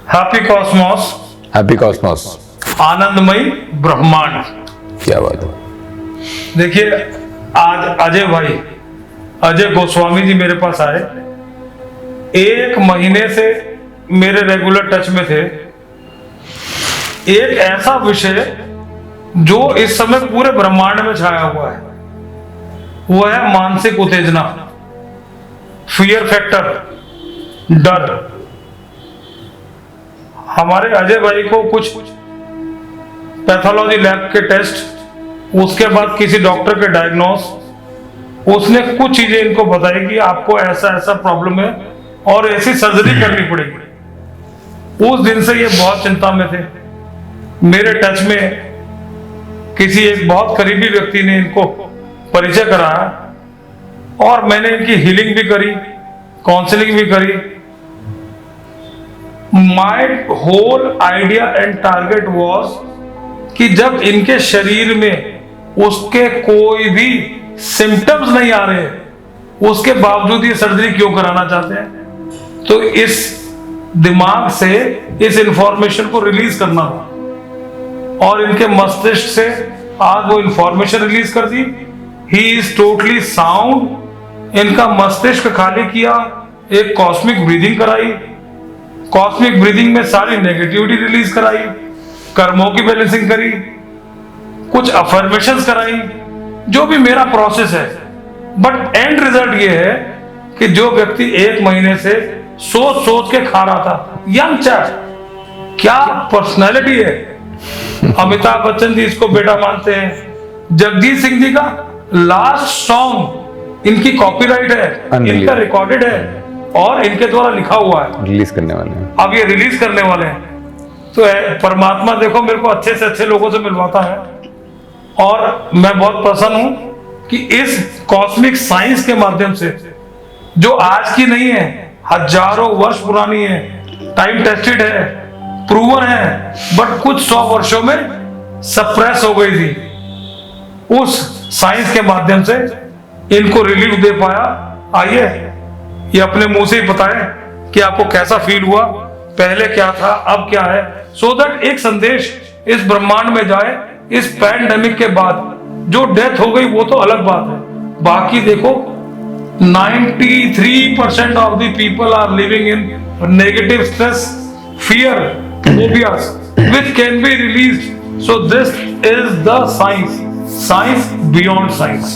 Happy cosmos, happy cosmos. आनंदमयी ब्रह्मांड। क्या बात है। देखिए, आज अजय गोस्वामी जी मेरे पास आए। 1 महीने से मेरे रेगुलर टच में थे। एक ऐसा विषय जो इस समय पूरे ब्रह्मांड में छाया हुआ है, वो है मानसिक उत्तेजना, फियर फैक्टर, डर। हमारे अजय भाई को कुछ पैथोलॉजी लैब के टेस्ट, उसके बाद किसी डॉक्टर के डायग्नोस, उसने कुछ चीजें इनको बताई कि आपको ऐसा ऐसा प्रॉब्लम है और ऐसी सर्जरी करनी पड़ेगी। उस दिन से ये बहुत चिंता में थे। मेरे टच में किसी एक बहुत करीबी व्यक्ति ने इनको परिचय कराया और मैंने इनकी हीलिंग भी करी, काउंसलिंग भी करी। My whole idea and target was कि जब इनके शरीर में उसके कोई भी सिम्टम्स नहीं आ रहे, उसके बावजूद ये सर्जरी क्यों कराना चाहते हैं। तो इस दिमाग से इस इंफॉर्मेशन को रिलीज करना था और इनके मस्तिष्क से आज वो इंफॉर्मेशन रिलीज कर दी। He is totally sound. इनका मस्तिष्क खाली किया, एक कॉस्मिक ब्रीदिंग कराई, कॉस्मिक ब्रीदिंग में सारी नेगेटिविटी रिलीज कराई, कर्मों की बैलेंसिंग करी, कुछ अफर्मेशंस कराई, जो भी मेरा प्रोसेस है। बट एंड रिजल्ट ये है कि जो व्यक्ति 1 महीने से सोच सोच के खा रहा था, यंग चैप, क्या पर्सनैलिटी है। अमिताभ बच्चन जी इसको बेटा मानते हैं। जगजीत सिंह जी का लास्ट सॉन्ग इनकी कॉपीराइट है, इनका रिकॉर्डेड है और इनके द्वारा लिखा हुआ है। रिलीज करने वाले हैं, अब ये रिलीज करने वाले हैं। तो परमात्मा देखो मेरे को अच्छे से अच्छे लोगों से मिलवाता है और मैं बहुत प्रसन्न हूं कि इस कॉस्मिक साइंस के माध्यम से, जो आज की नहीं है, हजारों वर्ष पुरानी है, टाइम टेस्टेड है, प्रूवन है, बट कुछ 100 वर्षों में सप्रेस हो गई थी। उस साइंस के माध्यम से इनको रिलीफ दे पाया। आइए ये अपने मुंह से ही बताएं कि आपको कैसा फील हुआ, पहले क्या था, अब क्या है, सो दैट एक संदेश इस ब्रह्मांड में जाए। इस पैंडेमिक के बाद जो डेथ हो गई वो तो अलग बात है, बाकी देखो 93% of the people are living in negative stress, fear, phobias which can be released. So this is the science beyond science.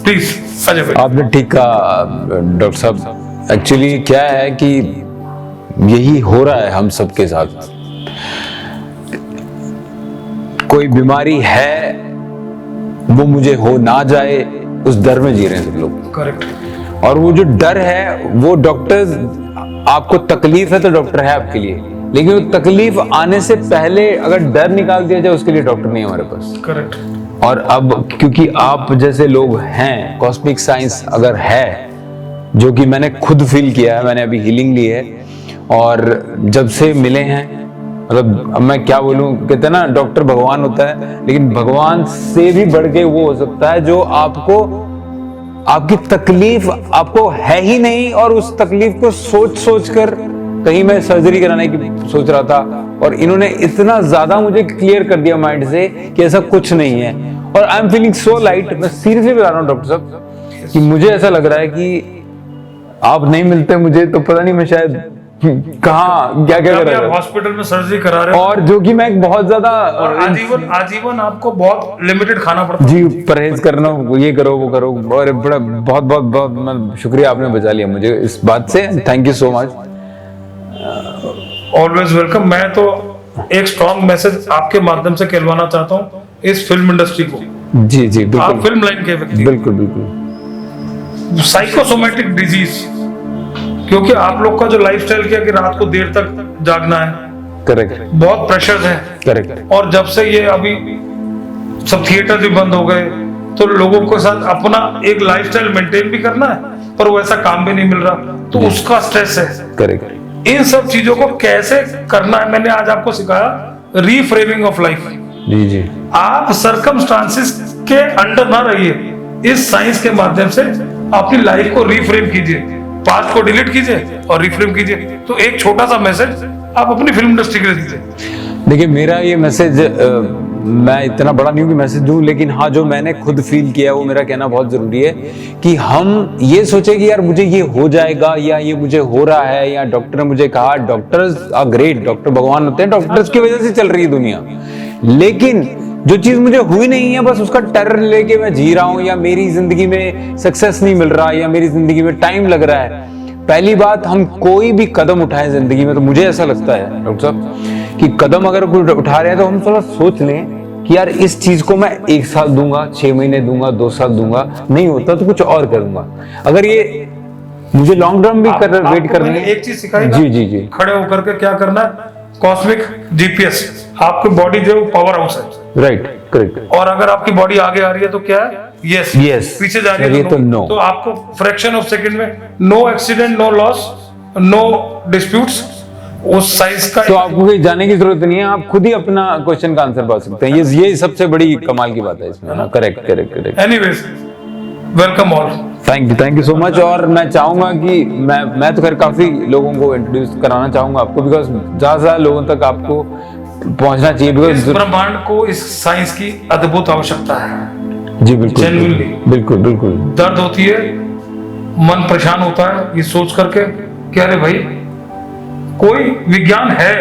Please, Ajay भाई। आपने ठीक कहा डॉक्टर साहब। एक्चुअली क्या है कि यही हो रहा है हम सबके साथ। कोई बीमारी है, वो मुझे हो ना जाए, उस डर में जी रहे हैं सब लोग। करेक्ट। और वो जो डर है, वो डॉक्टर, आपको तकलीफ है तो डॉक्टर है आपके लिए, लेकिन वो तकलीफ आने से पहले अगर डर निकाल दिया जाए, उसके लिए डॉक्टर नहीं है हमारे पास। करेक्ट। और अब क्योंकि आप जैसे लोग हैं, कॉस्मिक साइंस अगर है, जो कि मैंने खुद फील किया है, मैंने अभी हीलिंग ली है और जब से मिले हैं, मतलब अब मैं क्या बोलूं, कहते हैं ना डॉक्टर भगवान होता है, लेकिन भगवान से भी बढ़ के वो हो सकता है जो आपको, आपकी तकलीफ आपको है ही नहीं और उस तकलीफ को सोच सोच कर, कहीं मैं सर्जरी कराने की सोच रहा था और इन्होंने इतना ज्यादा मुझे क्लियर कर दिया माइंड से कि ऐसा कुछ नहीं है और I am feeling so light. मैं सीरियसली बता रहा हूँ डॉक्टर साहब कि मुझे ऐसा लग रहा है कि आप नहीं मिलते मुझे तो पता नहीं मैं शायद कहाँ क्या क्या कर रहा हूँ, हॉस्पिटल में सर्जरी करा रहे हो और जो कि मैं बहुत ज्यादा आजीवन आपको बहुत लिमिटेड खाना पड़ता है। जी, परहेज करना, ये करो वो करो, और बड़ा बहुत बहुत बहुत शुक्रिया, आपने बचा लिया मुझे इस बात से। Thank you so much. Always welcome. मैं तो एक स्ट्रॉन्ग मैसेज आपके माध्यम से कहलवाना चाहता हूँ इस फिल्म इंडस्ट्री को। जी जी बिल्कुल, आप फिल्म लाइन के व्यक्ति, बिल्कुल बिल्कुल। साइकोसोमेटिक डिजीज, क्योंकि आप लोग का जो लाइफस्टाइल किया कि रात को देर तक जागना है, करेक्ट, बहुत प्रेशर है, करेक्ट। और जब से ये अभी सब थिएटर भी बंद हो गए तो लोगों के साथ अपना एक लाइफस्टाइल मेंटेन भी करना है, पर वैसा काम भी नहीं मिल रहा, तो उसका स्ट्रेस है। करेक्ट। इन सब चीजों को कैसे करना है, मैंने आज आपको सिखाया। Reframing of life. जी जी। आप सरकमस्टांसिस के अंडर ना रहिए, इस साइंस के माध्यम से अपनी लाइफ को रीफ्रेम कीजिए। पास्ट को डिलीट कीजिए और रिफ्रेम कीजिए। तो एक छोटा सा मैसेज आप अपनी फिल्म इंडस्ट्री के लिए दीजिए। देखिए, मेरा ये मैसेज, मैं इतना बड़ा नहीं हूँ कि मैसेज दूं, लेकिन हाँ, जो मैंने खुद फील किया वो मेरा कहना बहुत जरूरी है कि हम ये सोचे कि यार मुझे ये हो जाएगा या ये मुझे हो रहा है या डॉक्टर ने मुझे कहा। डॉक्टर्स आर ग्रेट, डॉक्टर भगवान होते हैं, डॉक्टर्स की वजह से चल रही है दुनिया। लेकिन जो चीज मुझे हुई नहीं है, बस उसका टेरर लेके मैं जी रहा हूँ, या मेरी जिंदगी में सक्सेस नहीं मिल रहा, या मेरी जिंदगी में टाइम लग रहा है। पहली बात, हम कोई भी कदम उठाएं जिंदगी में, तो मुझे ऐसा लगता है डॉक्टर साहब कि कदम अगर कोई उठा रहे हैं तो हम थोड़ा सोच लें कि यार इस चीज को मैं 1 साल दूंगा, 6 महीने दूंगा, 2 साल दूंगा, नहीं होता तो कुछ और करूंगा। अगर ये मुझे लॉन्ग टर्म भी वेट करनी है। एक चीज सिखाई जी जी जी, खड़े होकर के क्या करना है, कॉस्मिक जीपीएस, आपकी बॉडी जो पावर हाउस है, राइट, करेक्ट। और अगर आपकी बॉडी आगे आ रही है तो क्या है, यस Yes. पीछे जा रही है तो no. तो आपको फ्रैक्शन ऑफ सेकंड में no accident, no loss, no disputes, उस साइज का। तो आपको कहीं जाने की जरूरत नहीं है, आप खुद ही अपना क्वेश्चन का आंसर पा सकते हैं। ये सबसे बड़ी कमाल की बात है इसमें ना। Correct correct correct. Anyways, welcome all. Thank you so much. और मैं चाहूंगा कि मैं तो खैर काफी लोगों को इंट्रोड्यूस कराना चाहूंगा आपको, बिकॉज ज्यादा लोगों तक आपको पहुंचना चाहिए, इस बिकॉज ब्रह्मांड को इस साइंस की अद्भुत आवश्यकता है। जी बिल्कुल Genuinely. बिल्कुल बिल्कुल। दर्द होती है, मन परेशान होता है ये सोच करके कि अरे भाई कोई विज्ञान है,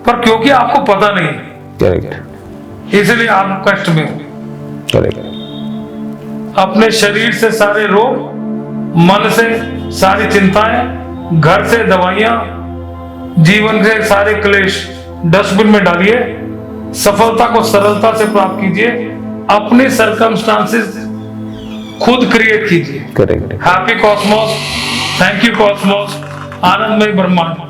पर क्योंकि आपको पता नहीं, करेक्ट इसलिए आप कष्ट में हो। करेक्ट। अपने शरीर से सारे रोग, मन से सारी चिंताएं, घर से दवाइयां, जीवन से सारे क्लेश डस्टबिन में डालिए। सफलता को सरलता से प्राप्त कीजिए। अपने सर्कमस्टांसेस खुद क्रिएट कीजिए। Correct. Happy Cosmos, thank you Cosmos, आनंदमय ब्रह्मांड।